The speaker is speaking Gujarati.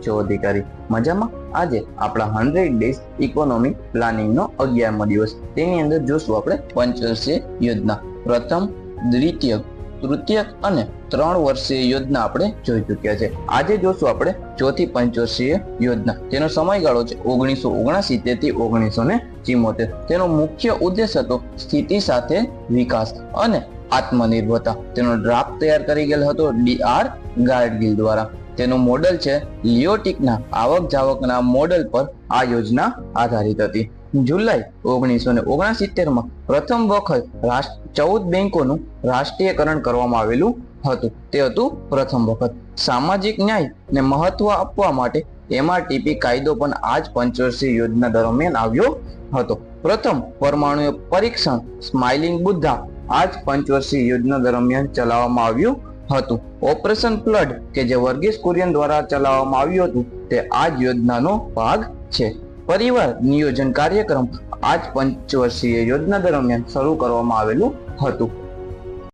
છો અધિકારી? મજામાં? આજે આપણા 100 ડેઝ ઇકોનોમિક પ્લાનિંગનો 11મો દિવસ. તેની અંદર જોશું આપણે પંચવર્ષીય યોજના. પ્રથમ, દ્વિતીય, તૃતીય અને 3 વર્ષીય યોજના આપણે જોઈ ચૂક્યા છે. આજે જોશું આપણે ચોથી પંચવર્ષીય યોજના. તેનો સમયગાળો છે 1979 થી 1974. તેનો મુખ્ય ઉદ્દેશ હતો સ્થિતિ સાથે વિકાસ અને આત્મનિર્ભરતા. તેનો ડ્રાફ્ટ તૈયાર કરી ગયેલ હતો DR ગાડગીલ દ્વારા. તેનું મોડલ છે લિયોટિકના આવક જાવકના મોડલ પર આ યોજના આધારિત હતી. જુલાઈ 1969માં પ્રથમ વખત 14 બેંકોનું રાષ્ટ્રીયકરણ કરવામાં આવેલું હતું. તે હતું પ્રથમ વખત. સામાજિક ન્યાય ને મહત્વ આપવા માટે MRTP કાયદો પણ આ જ પંચવર્ષીય યોજના દરમિયાન આવ્યો હતો. પ્રથમ પરમાણુ પરીક્ષણ સ્માઇલિંગ બુદ્ધા આ જ પંચવર્ષીય યોજના દરમિયાન ચલાવવામાં આવ્યું હતું. ઓપરેશન ફ્લડ કે જે વર્ગીસ કુરિયન દ્વારા ચલાવવામાં આવ્યું હતું તે આ જ યોજનાનો ભાગ છે. પરિવાર નિયોજન કાર્યક્રમ આ જ પંચવર્ષીય યોજના દરમિયાન શરૂ કરવામાં આવેલું હતું.